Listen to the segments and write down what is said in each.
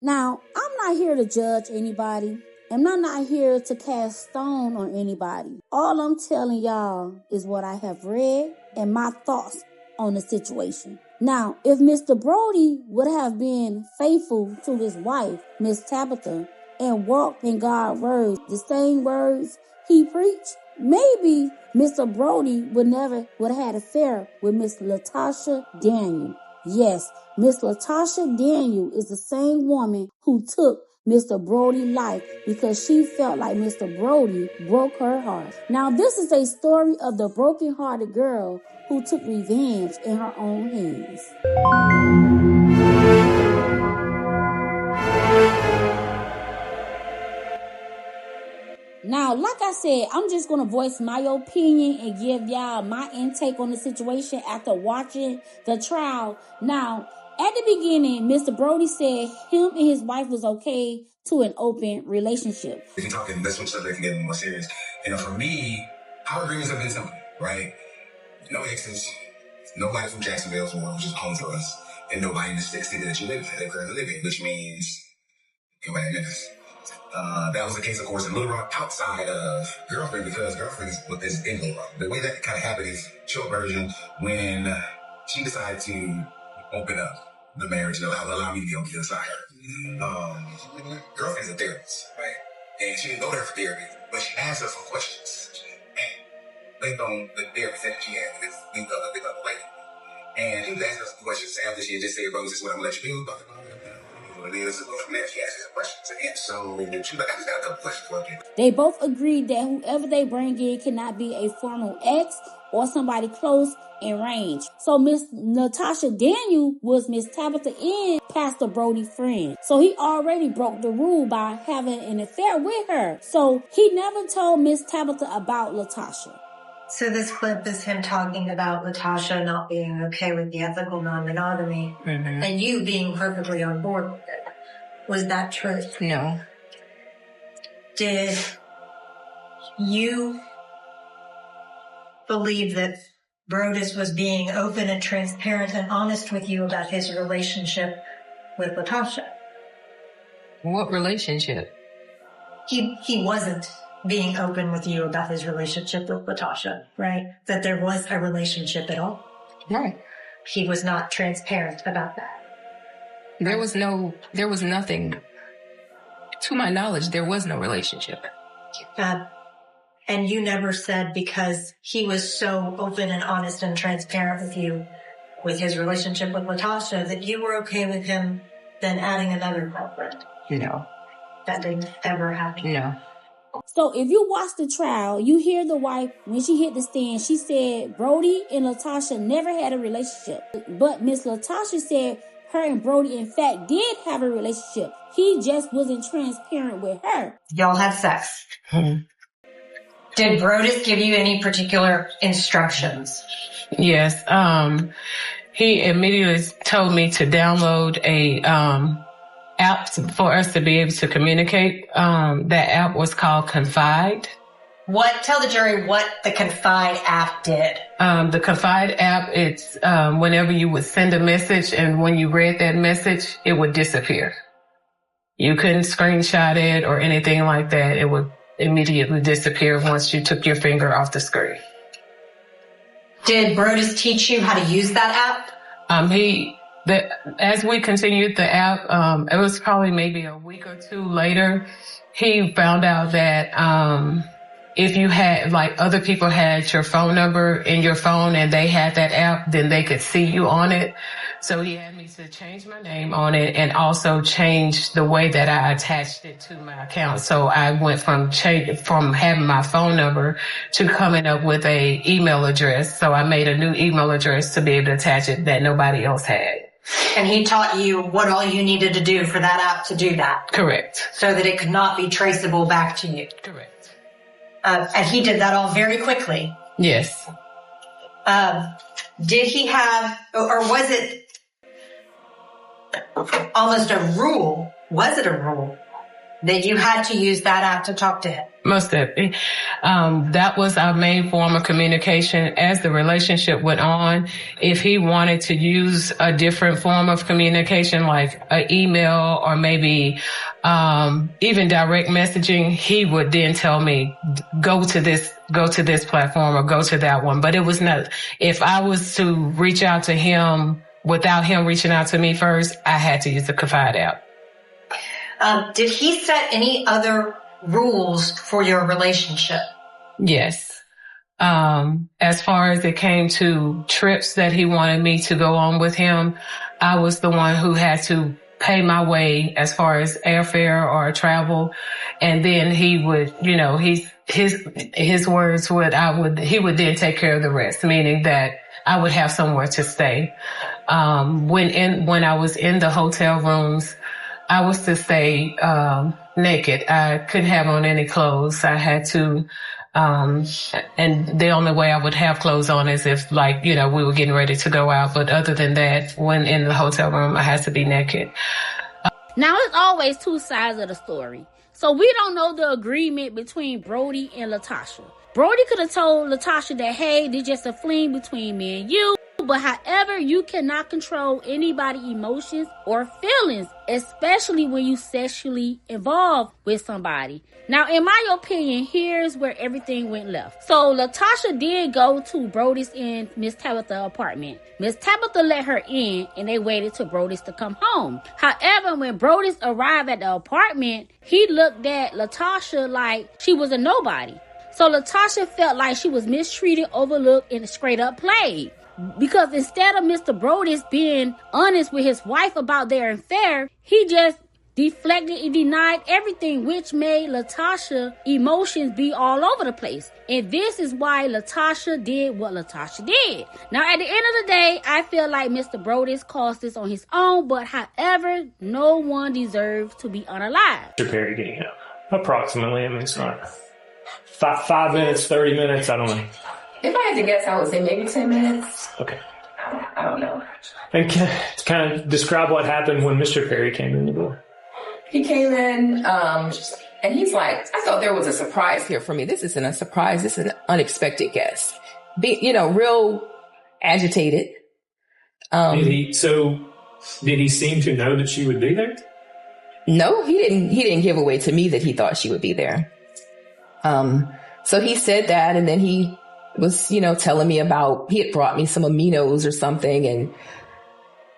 Now, I'm not here to judge anybody, and I'm not here to cast stone on anybody. All I'm telling y'all is what I have read and my thoughts on the situation. Now, if Mr. Brody would have been faithful to his wife, Miss Tabitha, and walked in God's words, the same words he preached, maybe Mr. Brody would have had an affair with Miss Latoshia Daniels. Yes, Miss Latoshia Daniels is the same woman who took Mr. Brody's life because she felt like Mr. Brody broke her heart. Now, this is a story of the broken-hearted girl who took revenge in her own hands. Now, like I said, I'm just going to voice my opinion and give y'all my intake on the situation after watching the trial. Now, at the beginning, Mr. Brody said him and his wife was okay to an open relationship. We can talk and that's when stuff can get more serious. And for me, our agreements have been simple, right? No exes, nobody from Jacksonville, which is home for us, and nobody in the city that you live in, that currently live in, which means nobody in Memphis. That was the case, of course, in Little Rock outside of girlfriend, because girlfriend is in Little Rock. The way that kind of happened is, short version, when she decided to open up the marriage and allow me to be on the other side. Girlfriend's a therapist, right? And she didn't go there for therapy, but she asked her some questions. And based on the therapy session she had with this other lady. And she was asking her some questions after she had just said, bro, this is what I'm going to let you do. What it is, from there, she asked her questions. And so she was like, I just got a couple questions for you. They both agreed that whoever they bring in cannot be a formal ex or somebody close in range. So Miss Latoshia Daniels was Miss Tabitha and Pastor Brodes' friend. So he already broke the rule by having an affair with her. So he never told Miss Tabitha about Latoshia. So this clip is him talking about Latoshia not being okay with the ethical non-monogamy, and you being perfectly on board with it. Was that true? No. Did you believe that Brodes was being open and transparent and honest with you about his relationship with Latoshia? What relationship? He wasn't being open with you about his relationship with Latoshia, right? That there was a relationship at all. Right. He was not transparent about that. There was nothing. To my knowledge, there was no relationship. And you never said, because he was so open and honest and transparent with you with his relationship with Latoshia, that you were okay with him then adding another girlfriend. No. That didn't ever happen. No. So if you watch the trial, you hear the wife, when she hit the stand, she said Brody and Latoshia never had a relationship. But Miss Latoshia said her and Brody, in fact, did have a relationship. He just wasn't transparent with her. Y'all had sex. Did Brodes give you any particular instructions? Yes. He immediately told me to download a app for us to be able to communicate. That app was called Confide. Tell the jury what the Confide app did. The Confide app, it's whenever you would send a message and when you read that message, it would disappear. You couldn't screenshot it or anything like that. It would immediately disappear once you took your finger off the screen. Did Brodes teach you how to use that app? As we continued the app, it was probably maybe a week or two later, he found out that if you had, like, other people had your phone number in your phone and they had that app, then they could see you on it. So he had me to change my name on it and also change the way that I attached it to my account. So I went from having my phone number to coming up with a email address. So I made a new email address to be able to attach it that nobody else had. And he taught you what all you needed to do for that app to do that. Correct. So that it could not be traceable back to you. Correct. And he did that all very quickly. Yes. Did he have, or was it almost a rule? Was it a rule that you had to use that app to talk to him. Most definitely. That was our main form of communication as the relationship went on. If he wanted to use a different form of communication, like an email or maybe even direct messaging, he would then tell me, go to this platform or go to that one. But it was not, if I was to reach out to him without him reaching out to me first, I had to use the Confide app. Did he set any other rules for your relationship? Yes. As far as it came to trips that he wanted me to go on with him, I was the one who had to pay my way as far as airfare or travel. And then he would, his words he would then take care of the rest, meaning that I would have somewhere to stay. When I was in the hotel rooms, I was to stay naked. I couldn't have on any clothes. I had to, and the only way I would have clothes on is if, we were getting ready to go out. But other than that, when in the hotel room, I had to be naked. Now, it's always two sides of the story. So we don't know the agreement between Brody and Latosha. Brody could have told Latosha that, hey, this is just a fling between me and you. But however, you cannot control anybody's emotions or feelings, especially when you sexually involved with somebody. Now, in my opinion, here's where everything went left. So Latosha did go to Brody's and Miss Tabitha's apartment. Miss Tabitha let her in and they waited till Brody's to come home. However, when Brody's arrived at the apartment, he looked at Latosha like she was a nobody. So Latosha felt like she was mistreated, overlooked, and straight up played. Because instead of Mr. Brodes being honest with his wife about their affair, he just deflected and denied everything, which made Latosha's emotions be all over the place. And this is why Latosha did what Latosha did. Now, at the end of the day, I feel like Mr. Brodes caused this on his own, but however, no one deserves to be unalive. Mr. Perry getting up. Approximately, it's not 5 minutes, 30 minutes, I don't know. If I had to guess, I would say maybe 10 minutes. Okay. I don't know. And kind of describe what happened when Mr. Perry came in the door. He came in, and he's like, I thought there was a surprise here for me. This isn't a surprise. This is an unexpected guest. Real agitated. Did he seem to know that she would be there? No, he didn't give away to me that he thought she would be there. So he said that, and then he was, telling me about, he had brought me some aminos or something and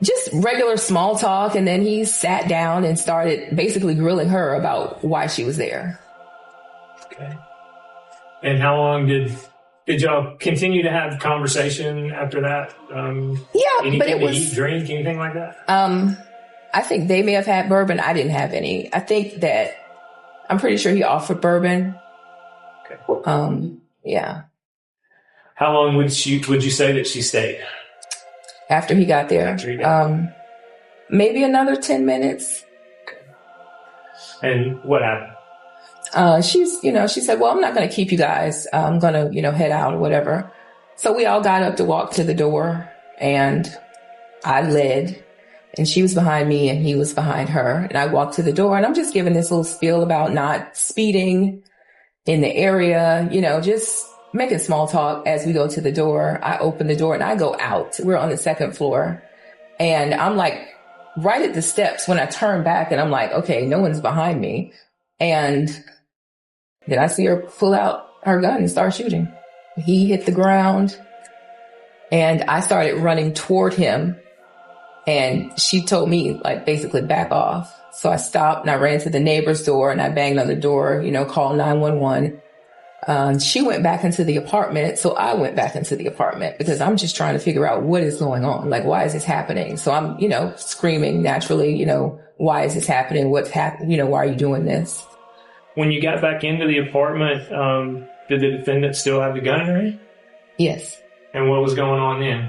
just regular small talk. And then he sat down and started basically grilling her about why she was there. Okay. And how long did y'all continue to have conversation after that? But it was eat, drink, anything like that? I think they may have had bourbon. I didn't have any. I think that I'm pretty sure he offered bourbon. Okay. Yeah. How long would you say that she stayed? After he got there? Maybe another 10 minutes. And what happened? She said, well, I'm not going to keep you guys. I'm going to, head out or whatever. So we all got up to walk to the door and I led and she was behind me and he was behind her. And I walked to the door and I'm just giving this little spiel about not speeding in the area, just making small talk as we go to the door. I open the door and I go out. We're on the second floor and I'm like right at the steps when I turn back and I'm like, okay, no one's behind me. And then I see her pull out her gun and start shooting. He hit the ground and I started running toward him and she told me basically back off. So I stopped and I ran to the neighbor's door and I banged on the door, called 911. She went back into the apartment. So I went back into the apartment because I'm just trying to figure out what is going on. Why is this happening? So I'm, screaming naturally, why is this happening? What's happening? Why are you doing this? When you got back into the apartment, did the defendant still have the gun in her hand? Yes. And what was going on then?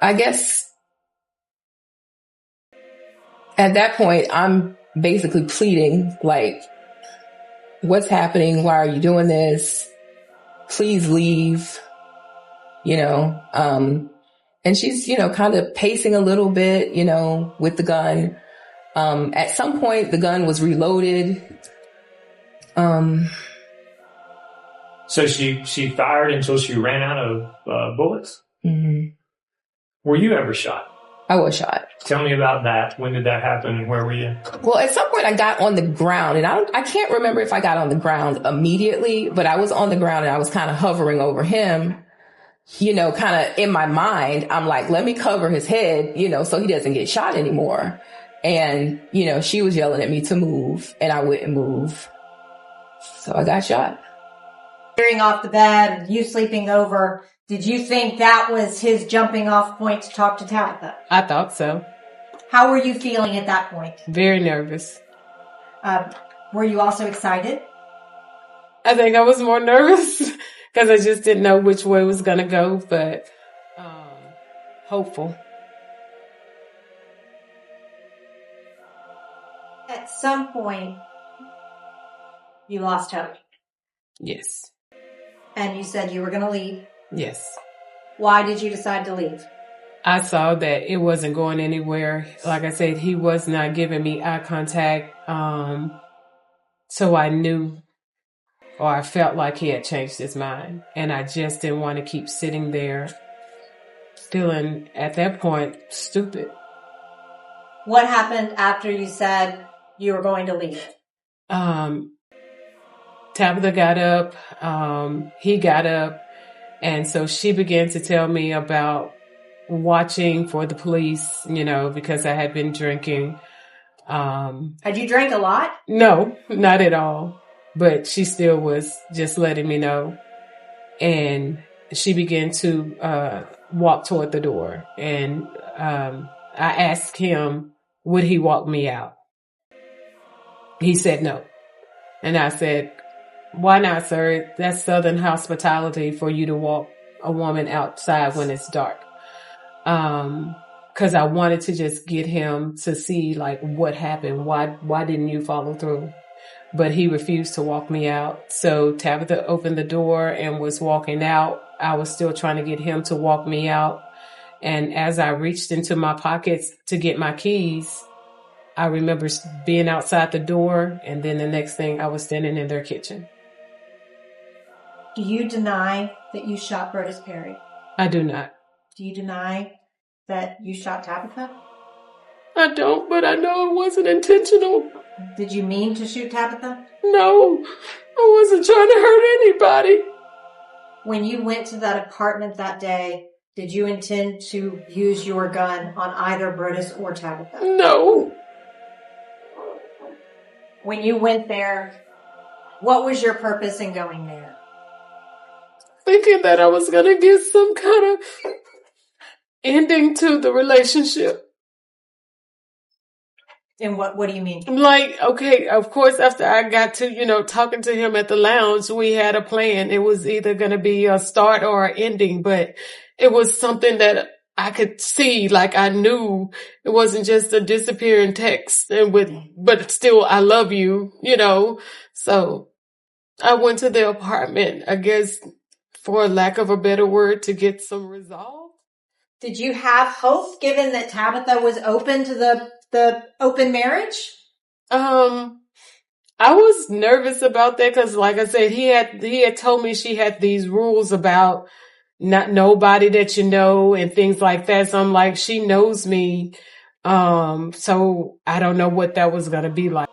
I guess at that point, I'm basically pleading, what's happening? Why are you doing this? Please leave, and she's, kind of pacing a little bit, with the gun. At some point, the gun was reloaded. So she fired until she ran out of bullets? Mm-hmm. Were you ever shot? I was shot. Tell me about that. When did that happen? Where were you? Well, at some point I got on the ground, and I can't remember if I got on the ground immediately, but I was on the ground and I was kind of hovering over him, you know, kind of in my mind. I'm like, let me cover his head, you know, so he doesn't get shot anymore. And, you know, she was yelling at me to move, and I wouldn't move. So I got shot. Clearing off the bed, you sleeping over, did you think that was his jumping off point to talk to Tabitha? I thought so. How were you feeling at that point? Very nervous. Were you also excited? I think I was more nervous because I just didn't know which way it was going to go, but hopeful. At some point, you lost hope. Yes. And you said you were going to leave. Yes. Why did you decide to leave? I saw that it wasn't going anywhere. Like I said, he was not giving me eye contact. So I knew, or I felt like he had changed his mind. And I just didn't want to keep sitting there feeling, at that point, stupid. What happened after you said you were going to leave? Tabitha got up, he got up, and so she began to tell me about watching for the police, you know, because I had been drinking. Had you drank a lot? No, not at all. But she still was just letting me know. And she began to walk toward the door. And I asked him, would he walk me out? He said no. And I said, why not, sir? That's Southern hospitality for you to walk a woman outside when it's dark. Cause I wanted to just get him to see like what happened. Why didn't you follow through? But he refused to walk me out. So Tabitha opened the door and was walking out. I was still trying to get him to walk me out. And as I reached into my pockets to get my keys, I remember being outside the door. And then the next thing I was standing in their kitchen. Do you deny that you shot Brodes Perry? I do not. Do you deny that you shot Tabitha? I don't, but I know it wasn't intentional. Did you mean to shoot Tabitha? No, I wasn't trying to hurt anybody. When you went to that apartment that day, did you intend to use your gun on either Brodes or Tabitha? No. When you went there, what was your purpose in going there? Thinking that I was going to get some kind of ending to the relationship. And what do you mean? Like, okay, of course, after I got to, you know, talking to him at the lounge, we had a plan. It was either going to be a start or an ending, but it was something that I could see, like I knew it wasn't just a disappearing text but still, I love you, you know? So I went to the apartment, I guess, for lack of a better word, to get some resolve. Did you have hope given that Tabitha was open to the open marriage? I was nervous about that because, like I said, he had told me she had these rules about not nobody that you know and things like that. So I'm like, she knows me. So I don't know what that was going to be like.